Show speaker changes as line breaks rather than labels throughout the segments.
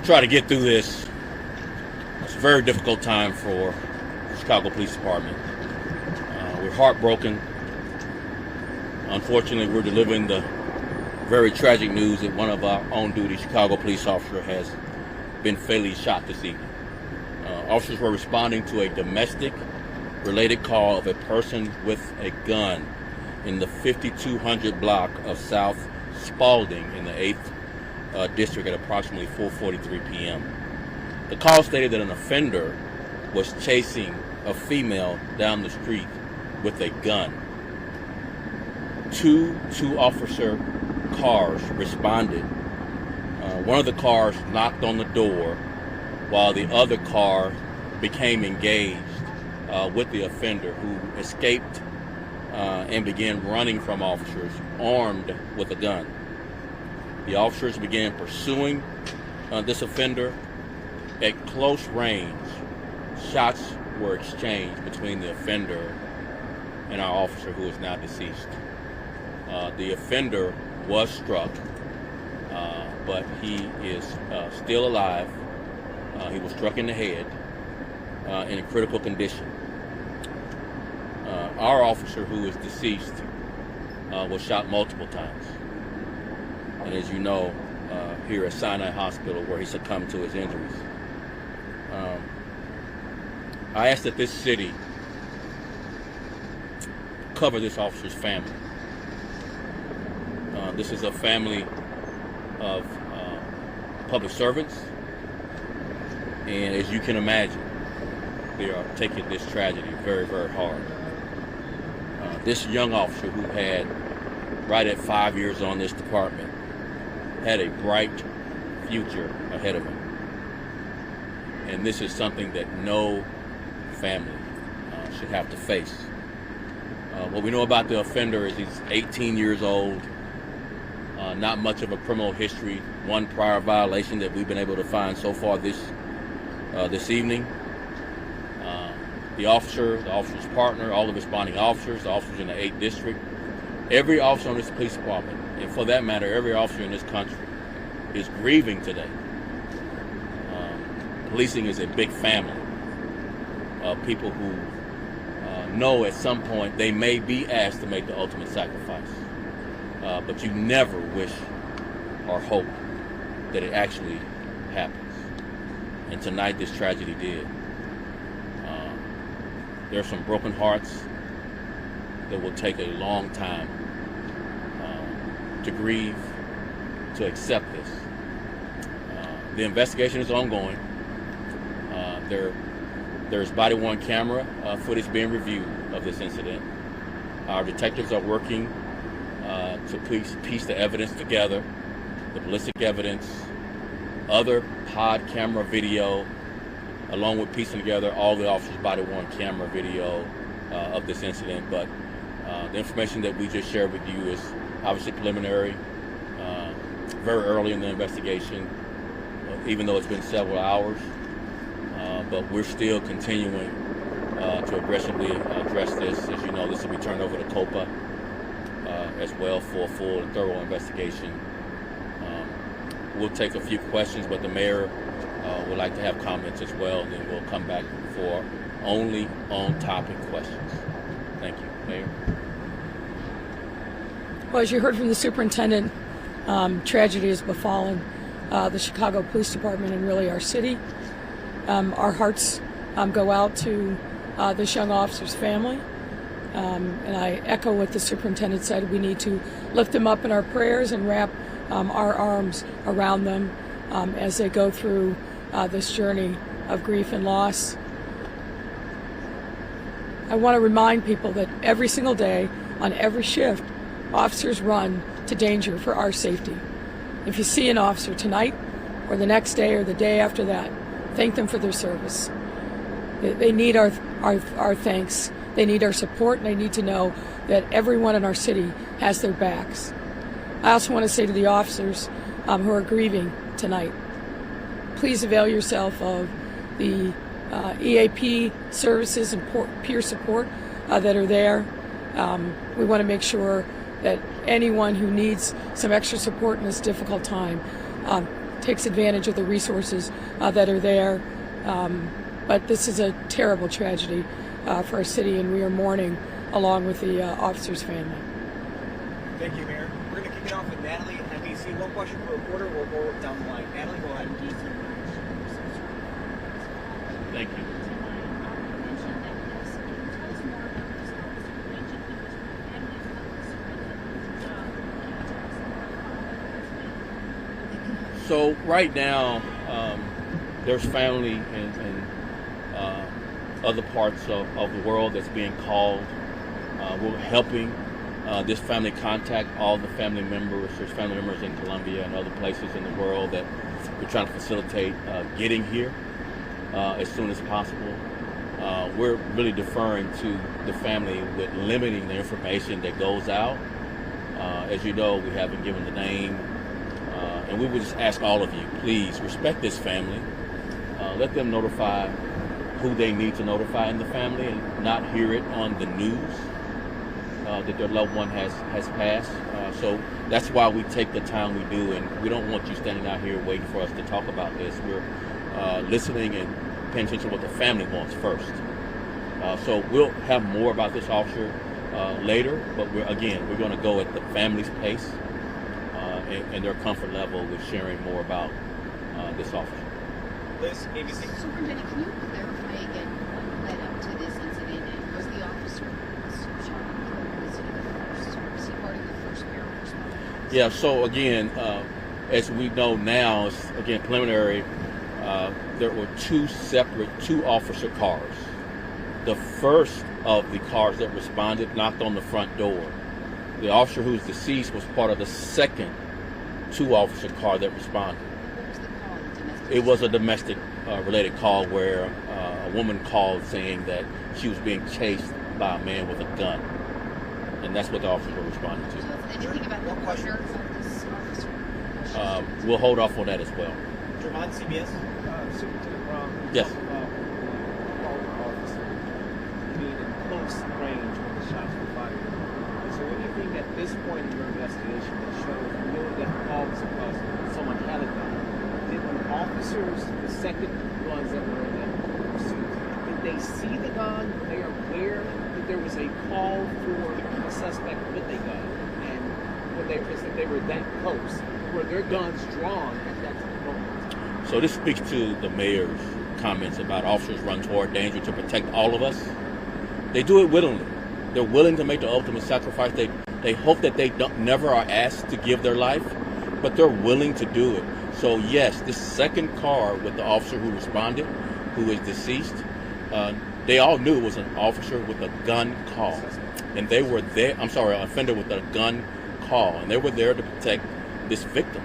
try to get through this. It's a very difficult time for the Chicago Police Department. We're heartbroken. Unfortunately, we're delivering the very tragic news that one of our on-duty Chicago police officer has been fatally shot this evening. Officers were responding to a domestic-related call of a person with a gun in the 5200 block of South Spalding in the 8th District at approximately 4:43 p.m. The call stated that an offender was chasing a female down the street with a gun. Two officer cars responded. One of the cars knocked on the door while the other car became engaged with the offender, who escaped and began running from officers armed with a gun. The officers began pursuing this offender. At close range, shots were exchanged between the offender and our officer, who is now deceased. The offender was struck, but he is still alive. He was struck in the head in a critical condition. Our officer, who is deceased, was shot multiple times. And as you know, here at Sinai Hospital, where he succumbed to his injuries. I ask that this city cover this officer's family. This is a family of public servants, and as you can imagine, they are taking this tragedy very, very hard. This young officer, who had right at 5 years on this department, had a bright future ahead of him. And this is something that no family should have to face. What we know about the offender is he's 18 years old, not much of a criminal history, one prior violation that we've been able to find so far this evening. The officer's partner, all the responding officers, the officers in the 8th District, every officer on this police department, and for that matter, every officer in this country, is grieving today. Policing is a big family of people who know at some point they may be asked to make the ultimate sacrifice. But you never wish or hope that it actually happens. And tonight this tragedy did. There are some broken hearts that will take a long time to grieve, to accept this. The investigation is ongoing. There's body-worn camera footage being reviewed of this incident. Our detectives are working to piece the evidence together, the ballistic evidence, other pod camera video, along with piecing together all the officers' body-worn camera video of this incident. But the information that we just shared with you is obviously preliminary, very early in the investigation, even though it's been several hours. But we're still continuing to aggressively address this. As you know, this will be turned over to COPA as well for a full and thorough investigation. We'll take a few questions, but the mayor would like to have comments as well, and then we'll come back for only on-topic questions. Thank you, Mayor.
Well, as you heard from the superintendent, tragedy has befallen the Chicago Police Department and really our city. Our hearts go out to this young officer's family, and I echo what the superintendent said. We need to lift them up in our prayers and wrap our arms around them as they go through this journey of grief and loss. I want to remind people that every single day, on every shift, officers run to danger for our safety. If you see an officer tonight or the next day or the day after that, thank them for their service. They need our thanks. They need our support, and they need to know that everyone in our city has their backs. I also want to say to the officers who are grieving tonight, please avail yourself of the EAP services and peer support that are there. We want to make sure that anyone who needs some extra support in this difficult time takes advantage of the resources that are there. But this is a terrible tragedy for our city, and we are mourning along with the officer's family.
Thank you, Mayor. We're going to kick it off with Natalie at NBC. One question for a reporter. We'll go down the line. Natalie, go ahead.
Thank you. So right now, there's family in other parts of the world that's being called. We're helping this family contact all the family members. There's family members in Colombia and other places in the world that we're trying to facilitate getting here as soon as possible. We're really deferring to the family with limiting the information that goes out. As you know, we haven't given the name. And we would just ask all of you, please respect this family. Let them notify who they need to notify in the family and not hear it on the news that their loved one has passed. So that's why we take the time we do, and we don't want you standing out here waiting for us to talk about this. We're listening and paying attention to what the family wants first. So we'll have more about this officer later, but we're going to go at the family's pace and their comfort level with sharing more about this officer.
Liz, ABC.
Superintendent, can you clarify again what led up to this incident, and was the officer shot? Was he part of the first barrel response?
Yeah, so again, as we know now, again, preliminary, there were two officer cars. The first of the cars that responded knocked on the front door. The officer who's deceased was part of the second two-officer car that responded.
What was the call? Domestic?
It was a domestic related call where a woman called saying that she was being chased by a man with a gun. And that's what the officers were responding
So
to.
is anything about the partner of this officer?
We'll hold off on that as well.
Jermon, CBS.
Superintendent Brown, you
Yes.
talked about the officer being in close range when the shots were fired. Is there anything at this point in your investigation that shows really that the call was because someone had a gun? Did the officers, the second ones that were in that pursuit, did they see the gun? Were they aware that there was a call for a suspect with a gun? And when they were that close, were their guns drawn at that moment?
So this speaks to the mayor's comments about officers run toward danger to protect all of us. They do it willingly. They're willing to make the ultimate sacrifice. They hope that they never are asked to give their life, but they're willing to do it. So yes, this second car with the officer who responded, who is deceased, they all knew it was an officer with a gun call. And they were there, an offender with a gun call. And they were there to protect this victim.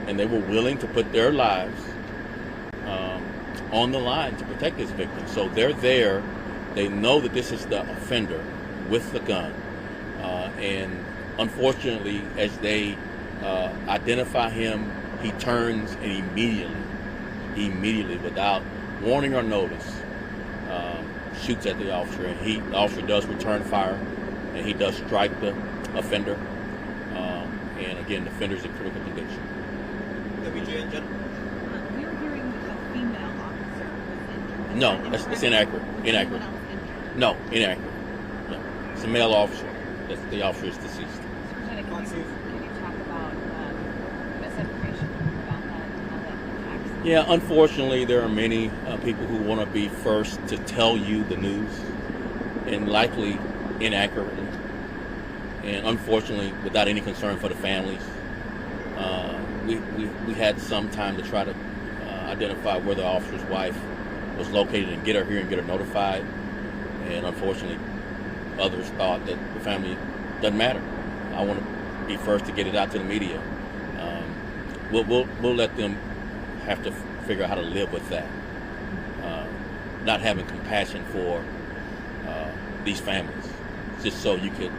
And they were willing to put their lives on the line to protect this victim. So they're there. They know that this is the offender with the gun. And unfortunately, as they identify him, he turns and immediately, without warning or notice, shoots at the officer. And the officer does return fire, and he does strike the offender. And again, the offender's in critical condition.
WGN, Jen.
We were hearing a female officer was injured.
No, it's inaccurate. Inaccurate.
Anyone else injured?
No, inaccurate. No. It's a male officer. The officer is deceased.
Superintendent, can you talk about misinformation about that and how that impacts?
Yeah, unfortunately, there are many people who want to be first to tell you the news, and likely inaccurately, and unfortunately, without any concern for the families. We had some time to try to identify where the officer's wife was located and get her here and get her notified, and unfortunately, others thought that the family doesn't matter. I want to be first to get it out to the media. We'll let them have to figure out how to live with that. Not having compassion for these families, just so you could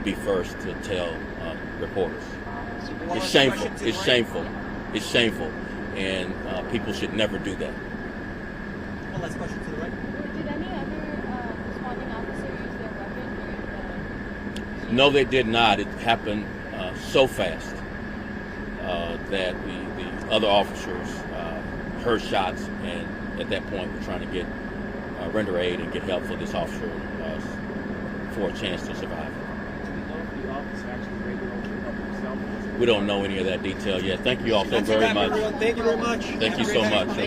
be first to tell reporters. It's shameful. It's shameful. It's shameful, and people should never do that.
One last question to the right.
Did any other responding officer use their weapon during the...
No, they did not. It happened so fast that the other officers heard shots, and at that point, we're trying to get render aid and get help for this officer for a chance to survive.
Do we know if the officer actually was able to help himself?
We don't know any of that detail yet. Thank you all so
That's a
very
wrap,
much.
everyone. Thank you very much.
Thank
Have
you
a great
so
night.
much.